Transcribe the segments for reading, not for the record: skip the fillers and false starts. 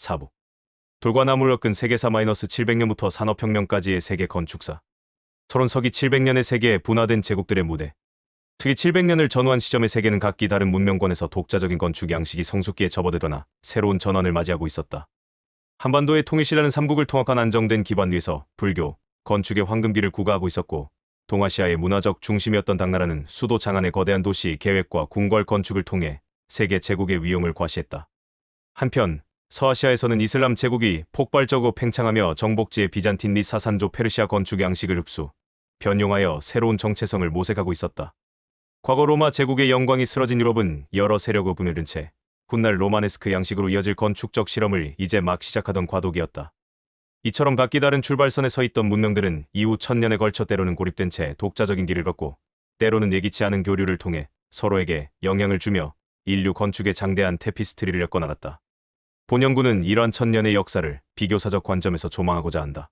사부. 돌과 나무를 엮은 세계사 -700년부터 산업혁명까지의 세계 건축사. 서론 서기 700년의 세계에 분화된 제국들의 무대. 특히 700년을 전후한 시점의 세계는 각기 다른 문명권에서 독자적인 건축 양식이 성숙기에 접어들거나 새로운 전환을 맞이하고 있었다. 한반도의 통일시라는 삼국을 통합한 안정된 기반 위에서 불교, 건축의 황금기를 구가하고 있었고, 동아시아의 문화적 중심이었던 당나라는 수도 장안의 거대한 도시 계획과 궁궐 건축을 통해 세계 제국의 위용을 과시했다. 한편 서아시아에서는 이슬람 제국이 폭발적으로 팽창하며 정복지의 비잔틴 및 사산조 페르시아 건축 양식을 흡수, 변용하여 새로운 정체성을 모색하고 있었다. 과거 로마 제국의 영광이 쓰러진 유럽은 여러 세력을 분열된 채 훗날 로마네스크 양식으로 이어질 건축적 실험을 이제 막 시작하던 과도기였다. 이처럼 각기 다른 출발선에 서 있던 문명들은 이후 1000년에 걸쳐 때로는 고립된 채 독자적인 길을 걷고, 때로는 예기치 않은 교류를 통해 서로에게 영향을 주며 인류 건축의 장대한 테피스트리를 엮어나갔다. 본 연구는 이러한 1000년의 역사를 비교사적 관점에서 조망하고자 한다.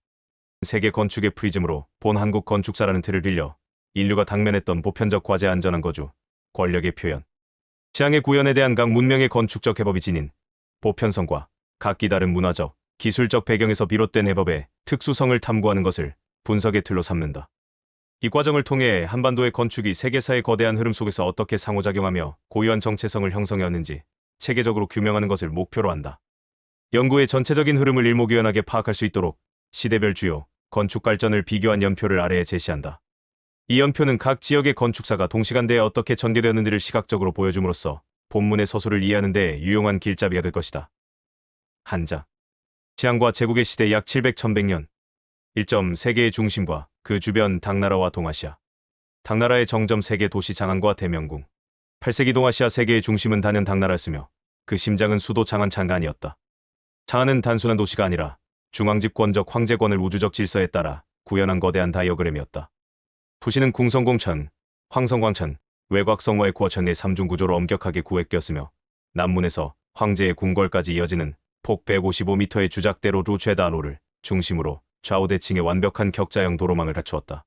세계 건축의 프리즘으로 본 한국 건축사라는 틀을 빌려 인류가 당면했던 보편적 과제 안전한 거주, 권력의 표현, 지향의 구현에 대한 각 문명의 건축적 해법이 지닌 보편성과 각기 다른 문화적, 기술적 배경에서 비롯된 해법의 특수성을 탐구하는 것을 분석의 틀로 삼는다. 이 과정을 통해 한반도의 건축이 세계사의 거대한 흐름 속에서 어떻게 상호작용하며 고유한 정체성을 형성해왔는지 체계적으로 규명하는 것을 목표로 한다. 연구의 전체적인 흐름을 일목요연하게 파악할 수 있도록 시대별 주요 건축 발전을 비교한 연표를 아래에 제시한다. 이 연표는 각 지역의 건축사가 동시간대에 어떻게 전개되었는지를 시각적으로 보여줌으로써 본문의 서술을 이해하는 데 유용한 길잡이가 될 것이다. 한자. 지향과 제국의 시대 약 700-1100년. 1점 세계의 중심과 그 주변 당나라와 동아시아. 당나라의 정점 세계 도시 장안과 대명궁. 8세기 동아시아 세계의 중심은 단연 당나라였으며 그 심장은 수도 장안 창간이었다. 장안은 단순한 도시가 아니라 중앙집권적 황제권을 우주적 질서에 따라 구현한 거대한 다이어그램이었다. 도시는 궁성공천, 황성광천, 외곽성와의 구어천의 삼중구조로 엄격하게 구획되었으며 남문에서 황제의 궁궐까지 이어지는 폭 155m의 주작대로 루체다로를 중심으로 좌우 대칭의 완벽한 격자형 도로망을 갖추었다.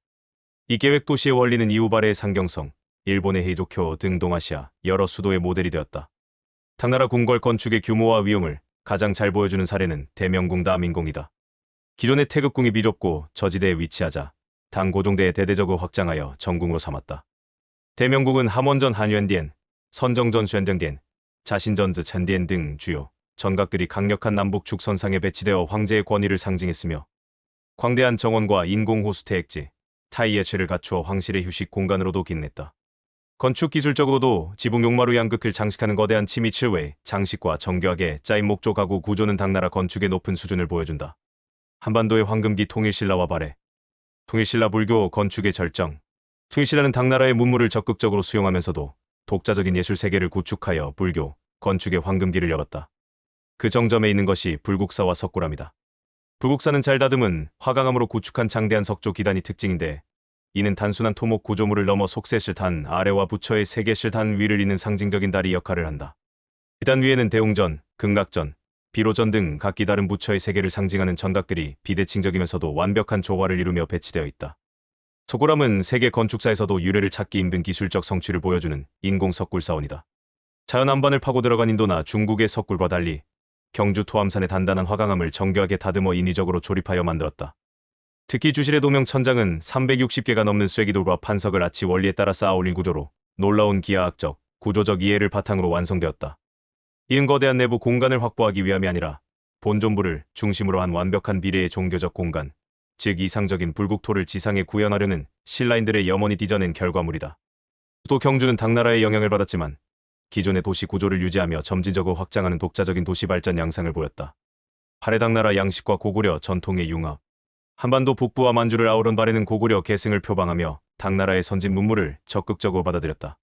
이 계획 도시의 원리는 이우바레의 상경성, 일본의 헤이조쿄 등 동아시아 여러 수도의 모델이 되었다. 당나라 궁궐 건축의 규모와 위용을 가장 잘 보여주는 사례는 대명궁 다민궁이다. 기존의 태극궁이 비좁고 저지대에 위치하자 당 고종대에 대대적으로 확장하여 정궁으로 삼았다. 대명궁은 함원전 한유엔디엔, 선정전 슈엔정디엔, 자신전즈 첸디엔 등 주요 전각들이 강력한 남북 축선상에 배치되어 황제의 권위를 상징했으며, 광대한 정원과 인공호수 태액지, 타이예체를 갖추어 황실의 휴식 공간으로도 기능했다. 건축 기술적으로도 지붕 용마루 양극을 장식하는 거대한 치미칠 외 장식과 정교하게 짜인 목조 가구 구조는 당나라 건축의 높은 수준을 보여준다. 한반도의 황금기 통일신라와 발해. 통일신라 불교 건축의 절정. 통일신라는 당나라의 문물을 적극적으로 수용하면서도 독자적인 예술 세계를 구축하여 불교 건축의 황금기를 열었다. 그 정점에 있는 것이 불국사와 석굴암이다. 불국사는 잘 다듬은 화강암으로 구축한 장대한 석조 기단이 특징인데, 이는 단순한 토목 구조물을 넘어 속세실단 아래와 부처의 세계실단 위를 잇는 상징적인 다리 역할을 한다. 기단 위에는 대웅전, 극락전, 비로전 등 각기 다른 부처의 세계를 상징하는 전각들이 비대칭적이면서도 완벽한 조화를 이루며 배치되어 있다. 석굴암은 세계 건축사에서도 유래를 찾기 힘든 기술적 성취를 보여주는 인공 석굴사원이다. 자연 안반을 파고 들어간 인도나 중국의 석굴과 달리 경주 토암산의 단단한 화강암을 정교하게 다듬어 인위적으로 조립하여 만들었다. 특히 주실의 도명 천장은 360개가 넘는 쐐기돌과 판석을 아치 원리에 따라 쌓아 올린 구조로 놀라운 기하학적, 구조적 이해를 바탕으로 완성되었다. 이은 거대한 내부 공간을 확보하기 위함이 아니라 본존부를 중심으로 한 완벽한 비례의 종교적 공간, 즉 이상적인 불국토를 지상에 구현하려는 신라인들의 염원이 빚어낸 결과물이다. 또 경주는 당나라의 영향을 받았지만 기존의 도시 구조를 유지하며 점진적으로 확장하는 독자적인 도시 발전 양상을 보였다. 발해 당나라 양식과 고구려 전통의 융합. 한반도 북부와 만주를 아우른 발해는 고구려 계승을 표방하며 당나라의 선진 문물을 적극적으로 받아들였다.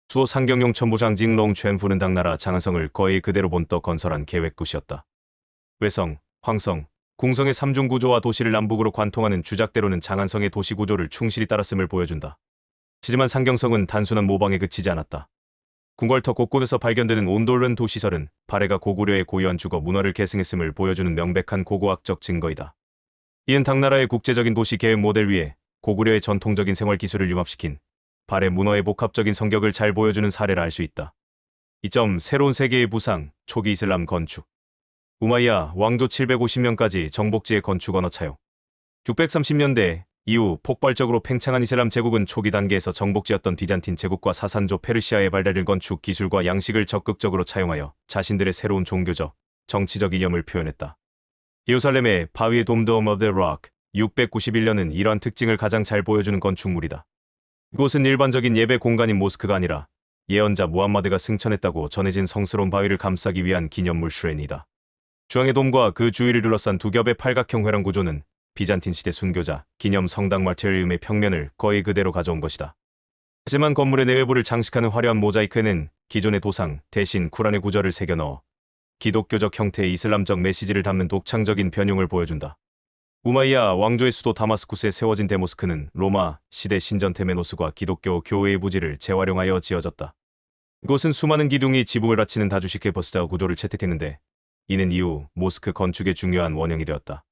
수호 상경용 천부장 징롱 쐴푸는 당나라 장안성을 거의 그대로 본떠 건설한 계획도시였다. 외성, 황성, 궁성의 삼중 구조와 도시를 남북으로 관통하는 주작대로는 장안성의 도시 구조를 충실히 따랐음을 보여준다. 하지만 상경성은 단순한 모방에 그치지 않았다. 궁궐터 곳곳에서 발견되는 온돌른 도시설은 발해가 고구려의 고유한 주거 문화를 계승했음을 보여주는 명백한 고고학적 증거이다. 이는 당나라의 국제적인 도시 계획 모델 위에 고구려의 전통적인 생활 기술을 융합시킨 발해 문화의 복합적인 성격을 잘 보여주는 사례라 할 수 있다. 이점 새로운 세계의 부상, 초기 이슬람 건축. 우마이야 왕조 750년까지 정복지의 건축 언어 차용. 630년대 이후 폭발적으로 팽창한 이슬람 제국은 초기 단계에서 정복지였던 비잔틴 제국과 사산조 페르시아의 발달된 건축 기술과 양식을 적극적으로 차용하여 자신들의 새로운 종교적, 정치적 이념을 표현했다. 예루살렘의 바위의 돔 오브 더 록 691년은 이러한 특징을 가장 잘 보여주는 건축물이다. 이곳은 일반적인 예배 공간인 모스크가 아니라 예언자 무함마드가 승천했다고 전해진 성스러운 바위를 감싸기 위한 기념물 슈렌이다. 중앙의 돔과 그 주위를 둘러싼 두 겹의 팔각형 회랑 구조는 비잔틴 시대 순교자 기념 성당 마테리움의 평면을 거의 그대로 가져온 것이다. 하지만 건물의 내외부를 장식하는 화려한 모자이크에는 기존의 도상 대신 쿠란의 구절을 새겨 넣어 기독교적 형태의 이슬람적 메시지를 담는 독창적인 변형을 보여준다. 우마이야 왕조의 수도 다마스쿠스에 세워진 대모스크는 로마 시대 신전 테메노스과 기독교 교회의 부지를 재활용하여 지어졌다. 이곳은 수많은 기둥이 지붕을 받치는 다주식의 버스자 구조를 채택했는데 이는 이후 모스크 건축의 중요한 원형이 되었다.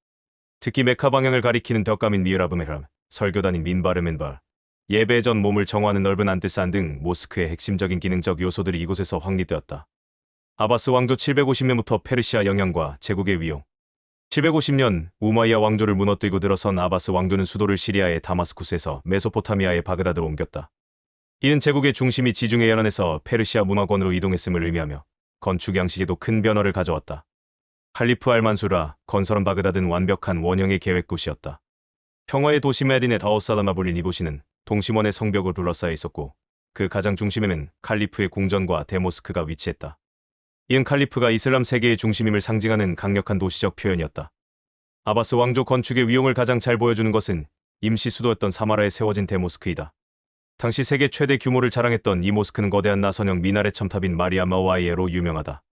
특히 메카 방향을 가리키는 덕가민 미으라브메람, 설교단인 민바르멘발, 예배 전 몸을 정화하는 넓은 안뜰산 등 모스크의 핵심적인 기능적 요소들이 이곳에서 확립되었다. 아바스 왕조 750년부터 페르시아 영향과 제국의 위용. 750년 우마이야 왕조를 무너뜨리고 들어선 아바스 왕조는 수도를 시리아의 다마스쿠스에서 메소포타미아의 바그다드로 옮겼다. 이는 제국의 중심이 지중해 연안에서 페르시아 문화권으로 이동했음을 의미하며 건축 양식에도 큰 변화를 가져왔다. 칼리프 알만수라 건설한 바그다드는 완벽한 원형의 계획도시였다. 평화의 도시 메딘의 다오사다마 불린 이 도시는 동심원의 성벽으로 둘러싸여 있었고 그 가장 중심에는 칼리프의 궁전과 대모스크가 위치했다. 이은 칼리프가 이슬람 세계의 중심임을 상징하는 강력한 도시적 표현이었다. 아바스 왕조 건축의 위용을 가장 잘 보여주는 것은 임시 수도였던 사마라에 세워진 대모스크이다. 당시 세계 최대 규모를 자랑했던 이 모스크는 거대한 나선형 미나렛 첨탑인 마리아 마와이에로 유명하다.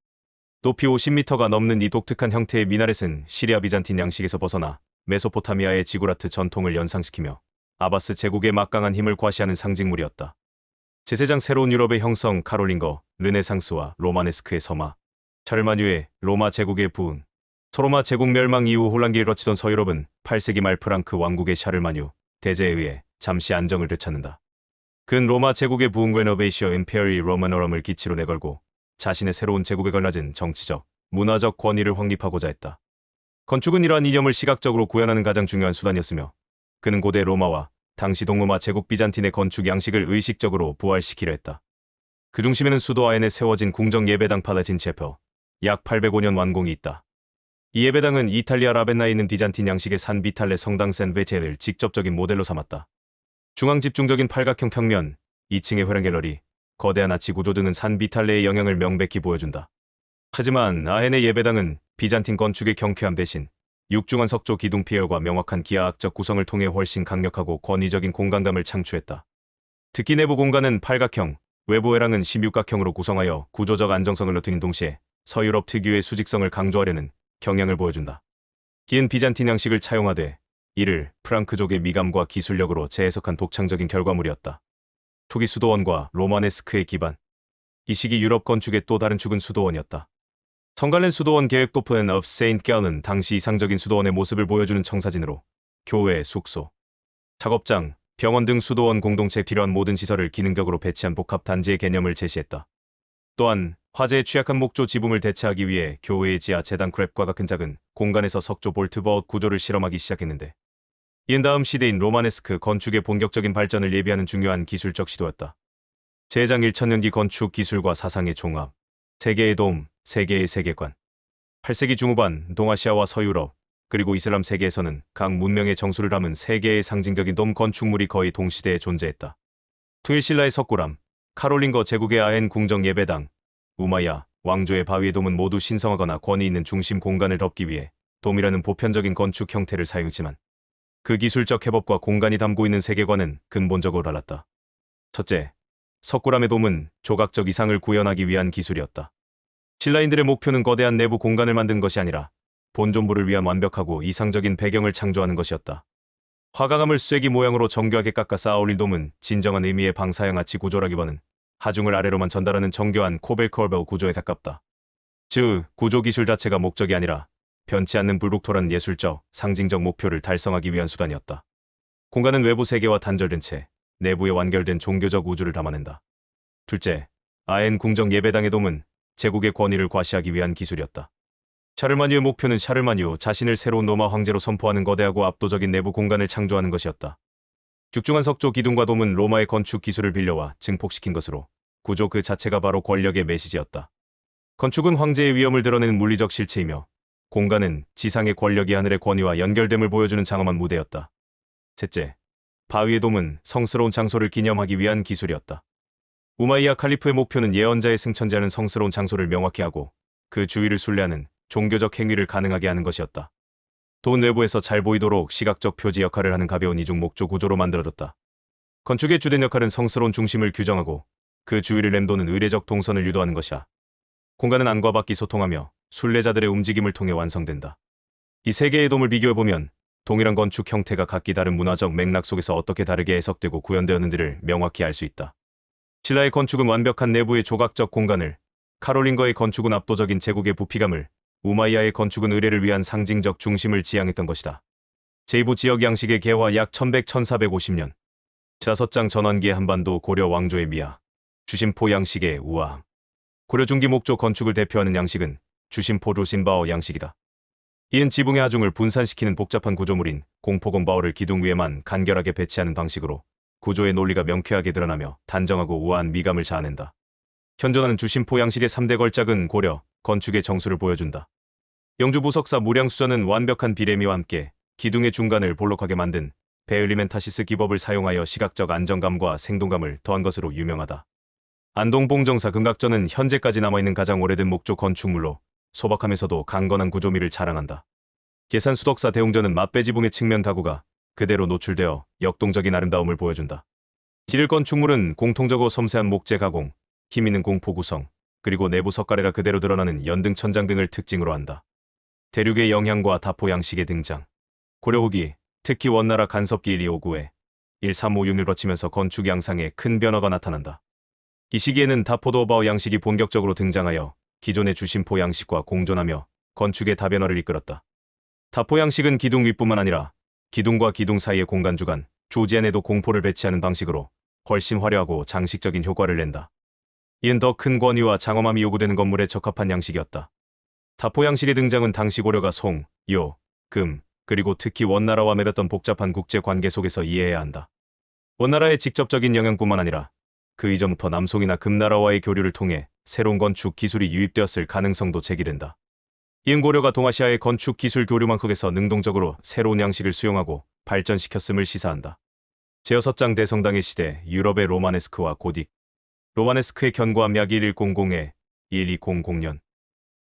높이 50m가 넘는 이 독특한 형태의 미나렛은 시리아 비잔틴 양식에서 벗어나 메소포타미아의 지구라트 전통을 연상시키며 아바스 제국의 막강한 힘을 과시하는 상징물이었다. 제세장 새로운 유럽의 형성 카롤린거, 르네상스와 로마네스크의 서마, 샤를마뉴의 로마 제국의 부흥. 서로마 제국 멸망 이후 혼란기를 거치던 서유럽은 8세기 말 프랑크 왕국의 샤를마뉴 대제에 의해 잠시 안정을 되찾는다. 그는 로마 제국의 부흥 레노베이시어 임페리 로마노럼을 기치로 내걸고 자신의 새로운 제국에 걸맞은 정치적, 문화적 권위를 확립하고자 했다. 건축은 이러한 이념을 시각적으로 구현하는 가장 중요한 수단이었으며 그는 고대 로마와 당시 동로마 제국 비잔틴의 건축 양식을 의식적으로 부활시키려 했다. 그 중심에는 수도 아엔에 세워진 궁정 예배당 팔라틴 체퍼, 약 805년 완공이 있다. 이 예배당은 이탈리아 라벤나에 있는 비잔틴 양식의 산 비탈레 성당 센 베체를 직접적인 모델로 삼았다. 중앙 집중적인 팔각형 평면, 2층의 회랑 갤러리, 거대한 아치 구조 등은 산 비탈레의 영향을 명백히 보여준다. 하지만 아헨의 예배당은 비잔틴 건축의 경쾌함 대신 육중한 석조 기둥 피열과 명확한 기하학적 구성을 통해 훨씬 강력하고 권위적인 공간감을 창출했다. 특히 내부 공간은 팔각형, 외부 회랑은 십육각형으로 구성하여 구조적 안정성을 높이는 동시에 서유럽 특유의 수직성을 강조하려는 경향을 보여준다. 긴 비잔틴 양식을 차용하되 이를 프랑크족의 미감과 기술력으로 재해석한 독창적인 결과물이었다. 초기 수도원과 로마네스크의 기반. 이 시기 유럽 건축의 또 다른 축은 수도원이었다. 성갈렌 수도원 계획도 플랜 of Saint Gallen 당시 이상적인 수도원의 모습을 보여주는 청사진으로 교회, 숙소, 작업장, 병원 등 수도원 공동체에 필요한 모든 시설을 기능적으로 배치한 복합 단지의 개념을 제시했다. 또한 화재에 취약한 목조 지붕을 대체하기 위해 교회의 지하 재단 크랩과 같은 작은 공간에서 석조 볼트 버웃 구조를 실험하기 시작했는데 이은 다음 시대인 로마네스크 건축의 본격적인 발전을 예비하는 중요한 기술적 시도였다. 제장 1000년기 건축 기술과 사상의 종합, 세계의 돔, 세계의 세계관. 8세기 중후반 동아시아와 서유럽, 그리고 이슬람 세계에서는 각 문명의 정수를 담은 세계의 상징적인 돔 건축물이 거의 동시대에 존재했다. 통일신라의 석굴암, 카롤린거 제국의 아엔 궁정 예배당, 우마야 왕조의 바위의 돔은 모두 신성하거나 권위 있는 중심 공간을 덮기 위해 돔이라는 보편적인 건축 형태를 사용했지만 그 기술적 해법과 공간이 담고 있는 세계관은 근본적으로 달랐다. 첫째, 석굴암의 돔은 조각적 이상을 구현하기 위한 기술이었다. 신라인들의 목표는 거대한 내부 공간을 만든 것이 아니라 본존부를 위한 완벽하고 이상적인 배경을 창조하는 것이었다. 화강암을 쐐기 모양으로 정교하게 깎아 쌓아올린 돔은 진정한 의미의 방사형 아치 구조라기보다는 하중을 아래로만 전달하는 정교한 코벨-컬벨 구조에 가깝다. 즉, 구조 기술 자체가 목적이 아니라 변치 않는 불북토라는 예술적, 상징적 목표를 달성하기 위한 수단이었다. 공간은 외부 세계와 단절된 채 내부에 완결된 종교적 우주를 담아낸다. 둘째, 아엔 궁정 예배당의 돔은 제국의 권위를 과시하기 위한 기술이었다. 샤르마뉴의 목표는 샤르마뉴 자신을 새로운 로마 황제로 선포하는 거대하고 압도적인 내부 공간을 창조하는 것이었다. 죽중한 석조 기둥과 돔은 로마의 건축 기술을 빌려와 증폭시킨 것으로 구조 그 자체가 바로 권력의 메시지였다. 건축은 황제의 위엄을 드러내는 물리적 실체이며 공간은 지상의 권력이 하늘의 권위와 연결됨을 보여주는 장엄한 무대였다. 셋째, 바위의 돔은 성스러운 장소를 기념하기 위한 기술이었다. 우마이야 칼리프의 목표는 예언자의 승천자는 성스러운 장소를 명확히 하고 그 주위를 순례하는 종교적 행위를 가능하게 하는 것이었다. 돔 외부에서 잘 보이도록 시각적 표지 역할을 하는 가벼운 이중 목조 구조로 만들어졌다. 건축의 주된 역할은 성스러운 중심을 규정하고 그 주위를 맴도는 의례적 동선을 유도하는 것이야. 공간은 안과 밖이 소통하며 순례자들의 움직임을 통해 완성된다. 이 세 개의 돔을 비교해보면 동일한 건축 형태가 각기 다른 문화적 맥락 속에서 어떻게 다르게 해석되고 구현되었는지를 명확히 알 수 있다. 신라의 건축은 완벽한 내부의 조각적 공간을, 카롤린거의 건축은 압도적인 제국의 부피감을, 우마이야의 건축은 의례를 위한 상징적 중심을 지향했던 것이다. 제2부 지역 양식의 개화 약 1100-1450년. 자서장 전환기의 한반도 고려 왕조의 미아, 주심포 양식의 우아. 고려 중기 목조 건축을 대표하는 양식은 주심포 루신바오 양식이다. 이는 지붕의 하중을 분산시키는 복잡한 구조물인 공포공바오를 기둥 위에만 간결하게 배치하는 방식으로 구조의 논리가 명쾌하게 드러나며 단정하고 우아한 미감을 자아낸다. 현존하는 주심포 양식의 3대 걸작은 고려 건축의 정수를 보여준다. 영주 부석사 무량수전은 완벽한 비레미와 함께 기둥의 중간을 볼록하게 만든 베을리멘타시스 기법을 사용하여 시각적 안정감과 생동감을 더한 것으로 유명하다. 안동봉정사 금각전은 현재까지 남아있는 가장 오래된 목조 건축물로 소박하면서도 강건한 구조미를 자랑한다. 계산수덕사 대웅전은 맛배지붕의 측면 가구가 그대로 노출되어 역동적인 아름다움을 보여준다. 지를 건축물은 공통적으로 섬세한 목재 가공, 힘있는 공포 구성, 그리고 내부 석가래가 그대로 드러나는 연등 천장 등을 특징으로 한다. 대륙의 영향과 다포 양식의 등장. 고려 후기, 특히 원나라 간섭기 1259에 1356을 거치면서 건축 양상에 큰 변화가 나타난다. 이 시기에는 다포도바오 양식이 본격적으로 등장하여 기존의 주심포 양식과 공존하며 건축의 다변화를 이끌었다. 다포 양식은 기둥 윗뿐만 아니라 기둥과 기둥 사이의 공간 주간, 조지 안에도 공포를 배치하는 방식으로 훨씬 화려하고 장식적인 효과를 낸다. 이는 더 큰 권위와 장엄함이 요구되는 건물에 적합한 양식이었다. 다포 양식의 등장은 당시 고려가 송, 요, 금, 그리고 특히 원나라와 맺었던 복잡한 국제 관계 속에서 이해해야 한다. 원나라의 직접적인 영향뿐만 아니라 그 이전부터 남송이나 금나라와의 교류를 통해 새로운 건축 기술이 유입되었을 가능성도 제기된다. 이은 고려가 동아시아의 건축 기술 교류망 속에서 능동적으로 새로운 양식을 수용하고 발전시켰음을 시사한다. 제6장 대성당의 시대 유럽의 로마네스크와 고딕. 로마네스크의 견고함 약 1100에 1200년.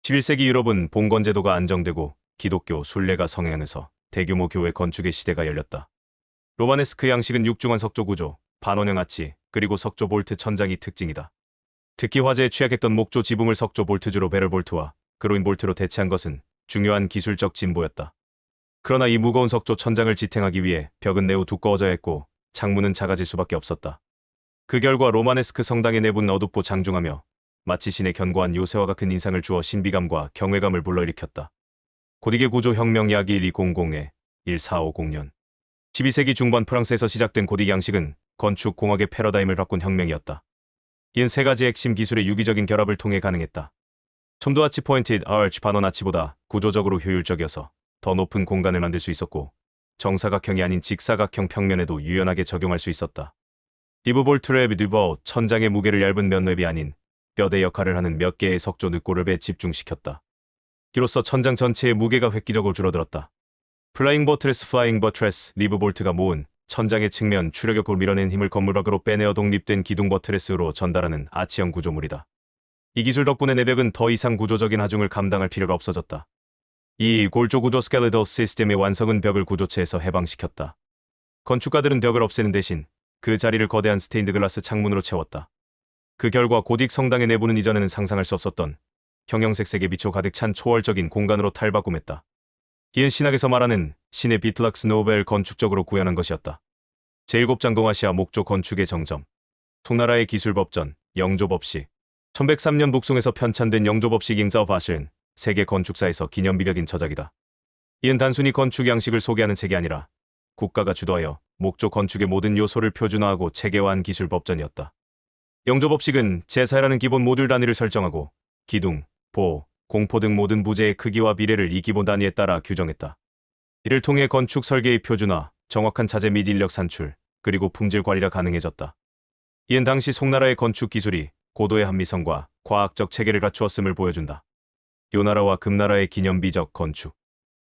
11세기 유럽은 봉건제도가 안정되고 기독교 순례가 성행하면서 대규모 교회 건축의 시대가 열렸다. 로마네스크 양식은 육중한 석조 구조, 반원형 아치, 그리고 석조 볼트 천장이 특징이다. 특히 화재에 취약했던 목조 지붕을 석조 볼트주로 배럴 볼트와 그로인 볼트로 대체한 것은 중요한 기술적 진보였다. 그러나 이 무거운 석조 천장을 지탱하기 위해 벽은 매우 두꺼워져야 했고 창문은 작아질 수밖에 없었다. 그 결과 로마네스크 성당의 내부는 어둡고 장중하며 마치 신의 견고한 요새와 같은 인상을 주어 신비감과 경외감을 불러일으켰다. 고딕의 구조 혁명 약 1200에 1450년. 12세기 중반 프랑스에서 시작된 고딕 양식은 건축 공학의 패러다임을 바꾼 혁명이었다. 이는 세 가지 핵심 기술의 유기적인 결합을 통해 가능했다. 첨도 아치 포인티드 아치 반원 아치보다 구조적으로 효율적이어서 더 높은 공간을 만들 수 있었고 정사각형이 아닌 직사각형 평면에도 유연하게 적용할 수 있었다. 디브볼트 랩 디버 천장의 무게를 얇은 면랩이 아닌 뼈대 역할을 하는 몇 개의 석조 늑골랩에 집중시켰다. 이로써 천장 전체의 무게가 획기적으로 줄어들었다. 플라잉 버트레스 리브 볼트가 모은 천장의 측면 추력력으로 밀어낸 힘을 건물 밖으로 빼내어 독립된 기둥 버트레스로 전달하는 아치형 구조물이다. 이 기술 덕분에 내벽은 더 이상 구조적인 하중을 감당할 필요가 없어졌다. 이 골조 구조 스켈레터 시스템의 완성은 벽을 구조체에서 해방시켰다. 건축가들은 벽을 없애는 대신 그 자리를 거대한 스테인드 글라스 창문으로 채웠다. 그 결과 고딕 성당의 내부는 이전에는 상상할 수 없었던 형형색색의 빛으로 가득 찬 초월적인 공간으로 탈바꿈했다. 이는 신학에서 말하는 신의 비틀락스 노벨 건축적으로 구현한 것이었다. 제7장 동아시아 목조 건축의 정점. 송나라의 기술법전, 영조법식. 1103년 북송에서 편찬된 영조법식 잉자바실은 세계 건축사에서 기념비적인 저작이다. 이는 단순히 건축 양식을 소개하는 책이 아니라 국가가 주도하여 목조 건축의 모든 요소를 표준화하고 체계화한 기술법전이었다. 영조법식은 제4라는 기본 모듈 단위를 설정하고 기둥, 보, 공포 등 모든 부재의 크기와 비례를 이 기본 단위에 따라 규정했다. 이를 통해 건축 설계의 표준화, 정확한 자재 및 인력 산출, 그리고 품질 관리가 가능해졌다. 이는 당시 송나라의 건축 기술이 고도의 합리성과 과학적 체계를 갖추었음을 보여준다. 요나라와 금나라의 기념비적 건축.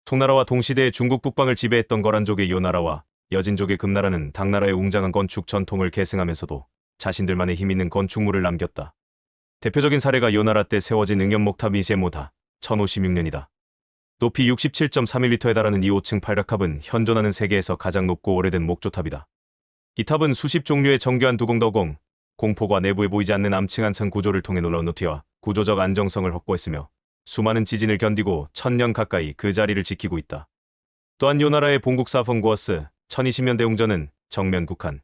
송나라와 동시대의 중국 북방을 지배했던 거란족의 요나라와 여진족의 금나라는 당나라의 웅장한 건축 전통을 계승하면서도 자신들만의 힘있는 건축물을 남겼다. 대표적인 사례가 요나라 때 세워진 응연목탑 이세모다 1056년이다. 높이 67.31m에 달하는 이 5층 팔각탑은 현존하는 세계에서 가장 높고 오래된 목조탑이다. 이 탑은 수십 종류의 정교한 두공더공, 공포가 내부에 보이지 않는 암층한층 구조를 통해 놀라운 높이와 구조적 안정성을 확보했으며 수많은 지진을 견디고 1000년 가까이 그 자리를 지키고 있다. 또한 요나라의 본국사 펑구어스 1020년 대웅전은 정면 국한,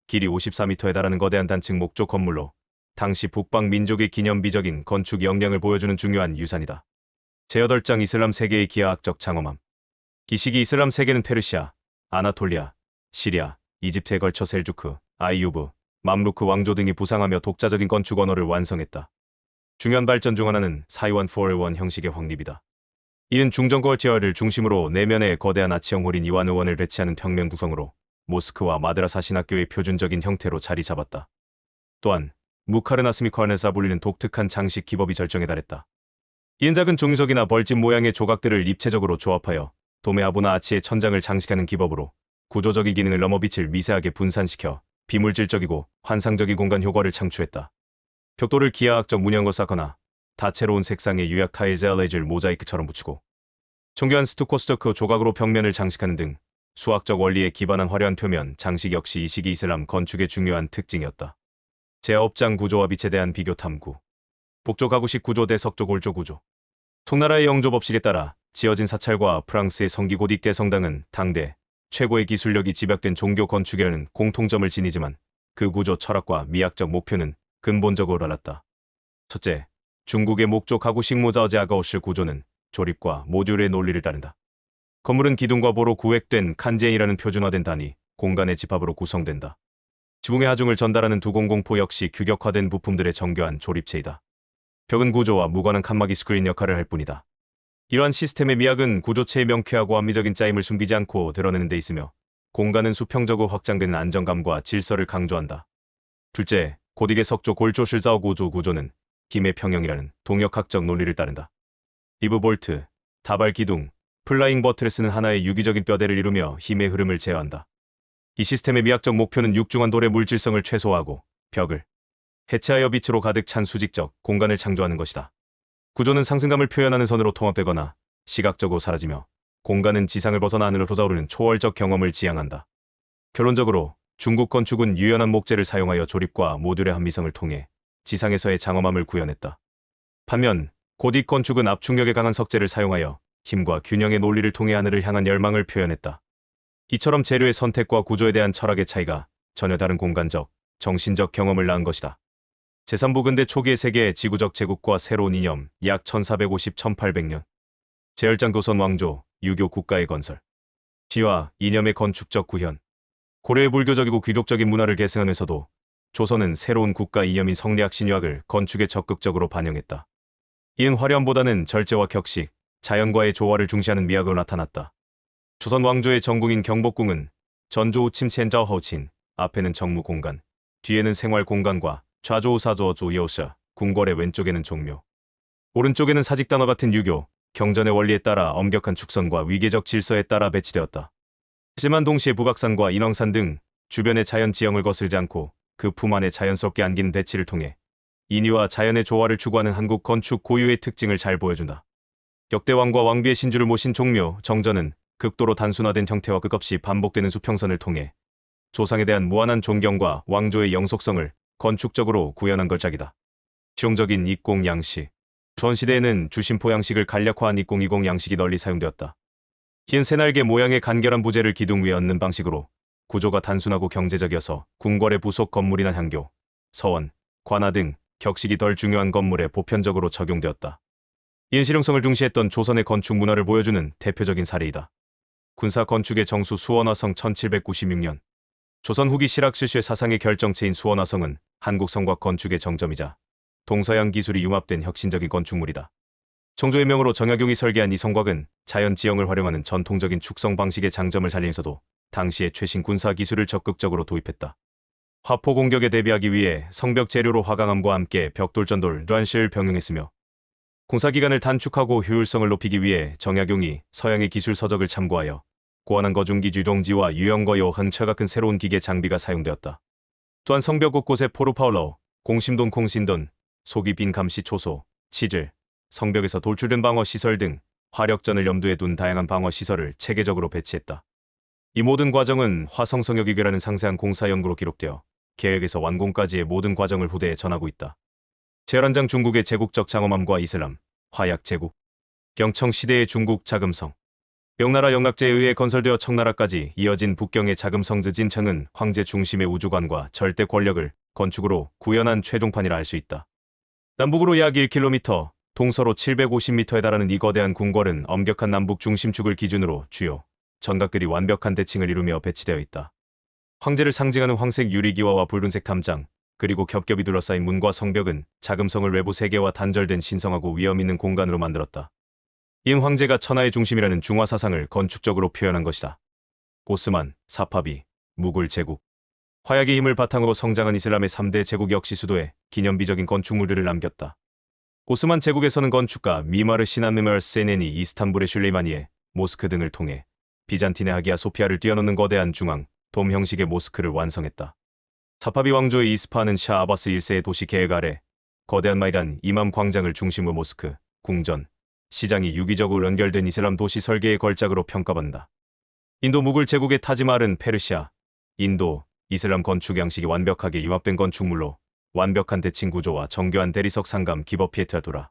길이 54m에 달하는 거대한 단층 목조 건물로 당시 북방 민족의 기념비적인 건축 역량을 보여주는 중요한 유산이다. 제8장 이슬람 세계의 기하학적 장엄함. 이 시기 이슬람 세계는 페르시아, 아나톨리아, 시리아, 이집트에 걸쳐 셀주크, 아이유브, 맘루크 왕조 등이 부상하며 독자적인 건축 언어를 완성했다. 중요한 발전 중 하나는 사이원 4월1 형식의 확립이다. 이는 중정거 지하를 중심으로 내면에 거대한 아치형 홀인 이완 의원을 배치하는 평면 구성으로 모스크와 마드라사 신학교의 표준적인 형태로 자리 잡았다. 또한 무카르나스미카르네사 불리는 독특한 장식 기법이 절정에 달했다. 이는 작은 종석이나 벌집 모양의 조각들을 입체적으로 조합하여 도메아부나 아치의 천장을 장식하는 기법으로 구조적인 기능을 넘어 빛을 미세하게 분산시켜 비물질적이고 환상적인 공간 효과를 창출했다. 벽돌을 기하학적 문양으로 쌓거나 다채로운 색상의 유약 타일 젤레이즈를 모자이크처럼 붙이고 정교한 스투코 스토크 조각으로 벽면을 장식하는 등 수학적 원리에 기반한 화려한 표면 장식 역시 이 시기 이슬람 건축의 중요한 특징이었다. 제9장 구조와 빛에 대한 비교 탐구. 북조 가구식 구조 대 석조 골조 구조. 송나라의 영조 법식에 따라 지어진 사찰과 프랑스의 성기 고딕 대성당은 당대 최고의 기술력이 집약된 종교 건축이라는 공통점을 지니지만 그 구조 철학과 미학적 목표는 근본적으로 달랐다. 첫째, 중국의 목조 가구식 모자어제 아가오실 구조는 조립과 모듈의 논리를 따른다. 건물은 기둥과 보로 구획된 칸제인이라는 표준화된 단위, 공간의 집합으로 구성된다. 지붕의 하중을 전달하는 두공공포 역시 규격화된 부품들의 정교한 조립체이다. 벽은 구조와 무관한 칸막이 스크린 역할을 할 뿐이다. 이러한 시스템의 미학은 구조체의 명쾌하고 합리적인 짜임을 숨기지 않고 드러내는 데 있으며 공간은 수평적으로 확장되는 안정감과 질서를 강조한다. 둘째, 고딕의 석조 골조 실자어 구조는 김의 평형이라는 동역학적 논리를 따른다. 리브 볼트, 다발 기둥, 플라잉 버트레스는 하나의 유기적인 뼈대를 이루며 힘의 흐름을 제어한다. 이 시스템의 미학적 목표는 육중한 돌의 물질성을 최소화하고 벽을 해체하여 빛으로 가득 찬 수직적 공간을 창조하는 것이다. 구조는 상승감을 표현하는 선으로 통합되거나 시각적으로 사라지며 공간은 지상을 벗어나 하늘로 솟아오르는 초월적 경험을 지향한다. 결론적으로 중국 건축은 유연한 목재를 사용하여 조립과 모듈의 합리성을 통해 지상에서의 장엄함을 구현했다. 반면 고딕 건축은 압축력에 강한 석재를 사용하여 힘과 균형의 논리를 통해 하늘을 향한 열망을 표현했다. 이처럼 재료의 선택과 구조에 대한 철학의 차이가 전혀 다른 공간적, 정신적 경험을 낳은 것이다. 제3부 근대 초기의 세계의 지구적 제국과 새로운 이념, 약 1450-1800년. 제1장 조선 왕조, 유교 국가의 건설. 시와 이념의 건축적 구현. 고려의 불교적이고 귀족적인 문화를 계승하면서도 조선은 새로운 국가 이념인 성리학 신유학을 건축에 적극적으로 반영했다. 이는 화려함보다는 절제와 격식, 자연과의 조화를 중시하는 미학으로 나타났다. 조선 왕조의 정궁인 경복궁은 전조우 침첸자오 허친, 앞에는 정무 공간, 뒤에는 생활 공간과 좌조우 사조어 조여우샤, 궁궐의 왼쪽에는 종묘, 오른쪽에는 사직단화 같은 유교, 경전의 원리에 따라 엄격한 축선과 위계적 질서에 따라 배치되었다. 하지만 동시에 북악산과 인왕산 등 주변의 자연 지형을 거슬지 않고 그 품 안에 자연스럽게 안기는 대치를 통해 인위와 자연의 조화를 추구하는 한국 건축 고유의 특징을 잘 보여준다. 역대 왕과 왕비의 신주를 모신 종묘, 정전은 극도로 단순화된 형태와 끝없이 반복되는 수평선을 통해 조상에 대한 무한한 존경과 왕조의 영속성을 건축적으로 구현한 걸작이다. 실용적인 입공 양식. 조선시대에는 주심포 양식을 간략화한 입공 양식이 널리 사용되었다. 긴 새날개 모양의 간결한 부재를 기둥 위에 얹는 방식으로 구조가 단순하고 경제적이어서 궁궐의 부속 건물이나 향교, 서원, 관아 등 격식이 덜 중요한 건물에 보편적으로 적용되었다. 이는 실용성을 중시했던 조선의 건축 문화를 보여주는 대표적인 사례이다. 군사 건축의 정수 수원화성 1796년. 조선 후기 실학실수의 사상의 결정체인 수원화성은 한국 성곽 건축의 정점이자 동서양 기술이 융합된 혁신적인 건축물이다. 정조의 명으로 정약용이 설계한 이 성곽은 자연 지형을 활용하는 전통적인 축성 방식의 장점을 살리면서도 당시의 최신 군사 기술을 적극적으로 도입했다. 화포 공격에 대비하기 위해 성벽 재료로 화강암과 함께 벽돌전돌 란실을 병용했으며 공사 기간을 단축하고 효율성을 높이기 위해 정약용이 서양의 기술 서적을 참고하여 고안한 거중기 주동지와 유형거요 헌처가 큰 새로운 기계 장비가 사용되었다. 또한 성벽 곳곳에 포르파울러, 공심돈 콩신돈, 속이 빈 감시 초소, 치질, 성벽에서 돌출된 방어 시설 등 화력전을 염두에 둔 다양한 방어 시설을 체계적으로 배치했다. 이 모든 과정은 화성성역이교라는 상세한 공사 연구로 기록되어 계획에서 완공까지의 모든 과정을 후대에 전하고 있다. 제열한장 중국의 제국적 장엄함과 이슬람, 화약 제국, 경청 시대의 중국 자금성, 명나라 영락제에 의해 건설되어 청나라까지 이어진 북경의 자금성 즈진청은 황제 중심의 우주관과 절대 권력을 건축으로 구현한 최종판이라 할 수 있다. 남북으로 약 1km, 동서로 750m에 달하는 이 거대한 궁궐은 엄격한 남북 중심축을 기준으로 주요 전각들이 완벽한 대칭을 이루며 배치되어 있다. 황제를 상징하는 황색 유리기와와 붉은색 담장, 그리고 겹겹이 둘러싸인 문과 성벽은 자금성을 외부 세계와 단절된 신성하고 위험 있는 공간으로 만들었다. 이는 황제가 천하의 중심이라는 중화 사상을 건축적으로 표현한 것이다. 오스만, 사파비, 무굴 제국, 화약의 힘을 바탕으로 성장한 이슬람의 3대 제국 역시 수도에 기념비적인 건축물들을 남겼다. 오스만 제국에서는 건축가 미마르 시나메르 세넨이 이스탄불의 슐레이마니에 모스크 등을 통해 비잔틴의 하기야 소피아를 뛰어넘는 거대한 중앙, 돔 형식의 모스크를 완성했다. 사파비 왕조의 이스파하는 샤 아바스 1세의 도시 계획 아래 거대한 마이단 이맘 광장을 중심으로 모스크, 궁전, 시장이 유기적으로 연결된 이슬람 도시 설계의 걸작으로 평가받는다. 인도 무굴 제국의 타지마할은 페르시아, 인도, 이슬람 건축 양식이 완벽하게 융합된 건축물로 완벽한 대칭 구조와 정교한 대리석 상감 기버 피에트라도라,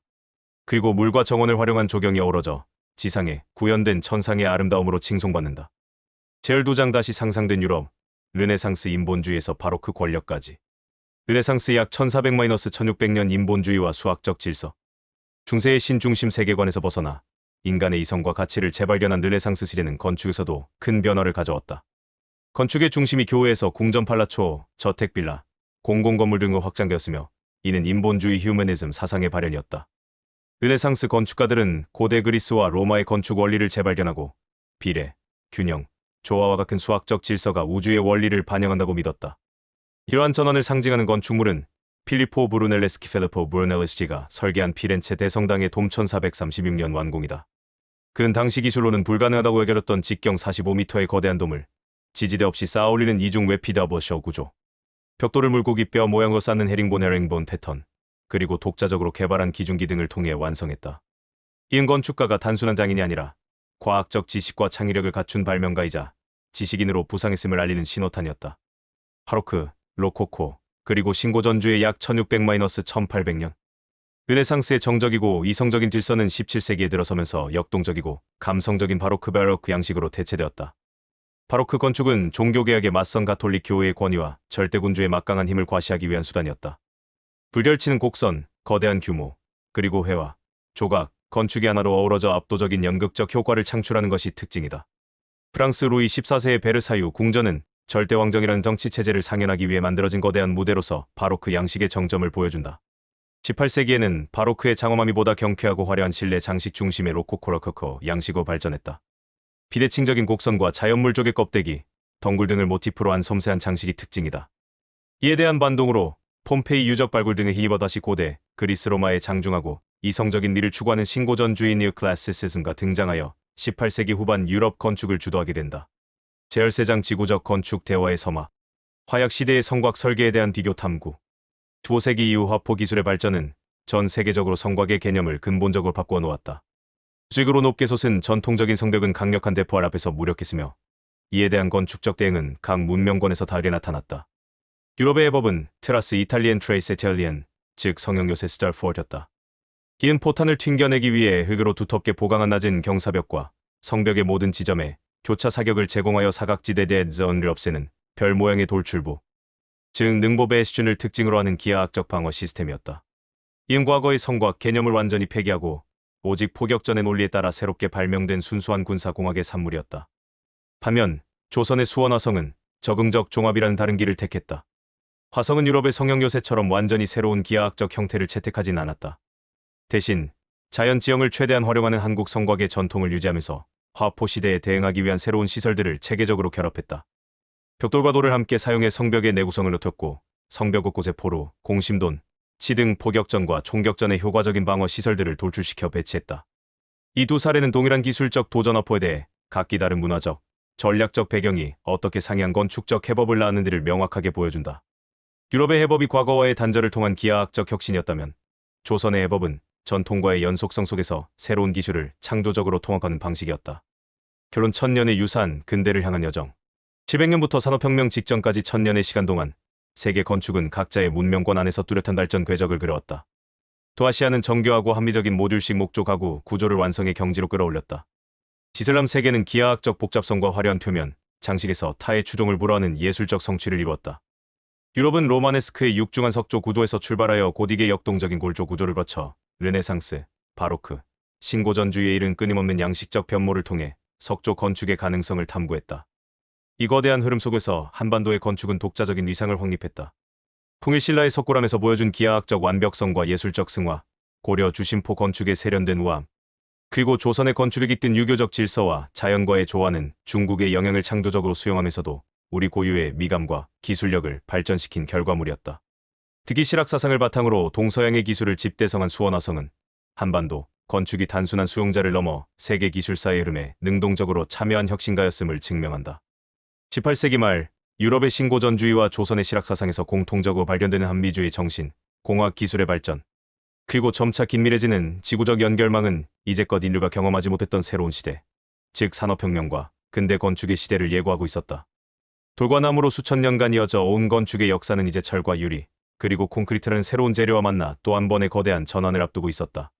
그리고 물과 정원을 활용한 조경이 어우러져 지상에 구현된 천상의 아름다움으로 칭송받는다. 제열도장 다시 상상된 유럽, 르네상스 인본주의에서 바로크 권력까지. 르네상스 약 1400-1600년 인본주의와 수학적 질서, 중세의 신중심 세계관에서 벗어나 인간의 이성과 가치를 재발견한 르네상스 시대는 건축에서도 큰 변화를 가져왔다. 건축의 중심이 교회에서 궁전 팔라초, 저택 빌라, 공공건물 등으로 확장되었으며 이는 인본주의 휴머니즘 사상의 발현이었다. 르네상스 건축가들은 고대 그리스와 로마의 건축 원리를 재발견하고 비례, 균형, 조화와 같은 수학적 질서가 우주의 원리를 반영한다고 믿었다. 이러한 전환을 상징하는 건축물은 필리포 브루넬레스키 펠리포 브루넬레스키가 설계한 피렌체 대성당의 돔 1436년 완공이다. 그는 당시 기술로는 불가능하다고 여겼던 직경 45m의 거대한 돔을 지지대 없이 쌓아올리는 이중 웨피드 버셔 구조, 벽돌을 물고기 뼈 모양으로 쌓는 헤링본 패턴, 그리고 독자적으로 개발한 기중기 등을 통해 완성했다. 이은 건축가가 단순한 장인이 아니라 과학적 지식과 창의력을 갖춘 발명가이자 지식인으로 부상했음을 알리는 신호탄이었다. 바로크, 로코코, 그리고 신고전주의 약 1600-1800년. 르네상스의 정적이고 이성적인 질서는 17세기에 들어서면서 역동적이고 감성적인 바로크 양식으로 대체되었다. 바로크 건축은 종교개혁에 맞선 가톨릭 교회의 권위와 절대군주의 막강한 힘을 과시하기 위한 수단이었다. 불결치는 곡선, 거대한 규모, 그리고 회화, 조각, 건축이 하나로 어우러져 압도적인 연극적 효과를 창출하는 것이 특징이다. 프랑스 루이 14세의 베르사유 궁전은 절대왕정이라는 정치체제를 상연하기 위해 만들어진 거대한 무대로서 바로크 양식의 정점을 보여준다. 18세기에는 바로크의 장엄함이 보다 경쾌하고 화려한 실내 장식 중심의 로코코 양식으로 발전했다. 비대칭적인 곡선과 자연물 조개 껍데기, 덩굴 등을 모티프로 한 섬세한 장식이 특징이다. 이에 대한 반동으로 폼페이 유적 발굴 등에 힘입어 다시 고대 그리스 로마에 장중하고 이성적인 미를 추구하는 신고전주의 니오클래시시즘과 등장하여 18세기 후반 유럽 건축을 주도하게 된다. 제열세장 지구적 건축 대화의 서막, 화약 시대의 성곽 설계에 대한 비교 탐구. 15세기 이후 화포 기술의 발전은 전 세계적으로 성곽의 개념을 근본적으로 바꾸어 놓았다. 수직으로 높게 솟은 전통적인 성벽은 강력한 대포알 앞에서 무력했으며 이에 대한 건축적 대응은 각 문명권에서 다르게 나타났다. 유럽의 해법은 테라스 이탈리안 트레이스 이탈리안, 즉 성형 요새 스탈포였다. 긴 포탄을 튕겨내기 위해 흙으로 두텁게 보강한 낮은 경사벽과 성벽의 모든 지점에 교차 사격을 제공하여 사각지대 데드존을 없애는 별 모양의 돌출부, 즉 능보배의 수준을 특징으로 하는 기하학적 방어 시스템이었다. 이은 과거의 성곽 개념을 완전히 폐기하고 오직 포격전의 논리에 따라 새롭게 발명된 순수한 군사공학의 산물이었다. 반면 조선의 수원화성은 적응적 종합이라는 다른 길을 택했다. 화성은 유럽의 성형 요새처럼 완전히 새로운 기하학적 형태를 채택하진 않았다. 대신 자연 지형을 최대한 활용하는 한국 성곽의 전통을 유지하면서 화포 시대에 대응하기 위한 새로운 시설들을 체계적으로 결합했다. 벽돌과 돌을 함께 사용해 성벽의 내구성을 높였고 성벽 곳곳에 포로, 공심돈, 치 등 포격전과 총격전의 효과적인 방어 시설들을 돌출시켜 배치했다. 이 두 사례는 동일한 기술적 도전 화포에 대해 각기 다른 문화적, 전략적 배경이 어떻게 상이한 건축적 해법을 낳았는지를 명확하게 보여준다. 유럽의 해법이 과거와의 단절을 통한 기하학적 혁신이었다면 조선의 해법은 전통과의 연속성 속에서 새로운 기술을 창조적으로 통합하는 방식이었다. 결론 1000년의 유산, 근대를 향한 여정. 700년부터 산업혁명 직전까지 1000년의 시간 동안 세계 건축은 각자의 문명권 안에서 뚜렷한 발전 궤적을 그려왔다. 도아시아는 정교하고 합리적인 모듈식 목조 가구 구조를 완성해 경지로 끌어올렸다. 이슬람 세계는 기하학적 복잡성과 화려한 표면, 장식에서 타의 추종을 불허하는 예술적 성취를 이루었다. 유럽은 로마네스크의 육중한 석조 구도에서 출발하여 고딕의 역동적인 골조 구조를 거쳐 르네상스, 바로크, 신고전주의에 이른 끊임없는 양식적 변모를 통해 석조 건축의 가능성을 탐구했다. 이 거대한 흐름 속에서 한반도의 건축은 독자적인 위상을 확립했다. 통일신라의 석고람에서 보여준 기하학적 완벽성과 예술적 승화, 고려 주심포 건축의 세련된 우암, 그리고 조선의 건축에 깃든 유교적 질서와 자연과의 조화는 중국의 영향을 창조적으로 수용하면서도 우리 고유의 미감과 기술력을 발전시킨 결과물이었다. 특히 실학사상을 바탕으로 동서양의 기술을 집대성한 수원화성은 한반도 건축이 단순한 수용자를 넘어 세계 기술사의 흐름에 능동적으로 참여한 혁신가였음을 증명한다. 18세기 말 유럽의 신고전주의와 조선의 실학사상에서 공통적으로 발견되는 한미주의 정신, 공학 기술의 발전, 그리고 점차 긴밀해지는 지구적 연결망은 이제껏 인류가 경험하지 못했던 새로운 시대, 즉 산업혁명과 근대 건축의 시대를 예고하고 있었다. 돌과 나무로 수천 년간 이어져 온 건축의 역사는 이제 철과 유리, 그리고 콘크리트라는 새로운 재료와 만나 또 한 번의 거대한 전환을 앞두고 있었다.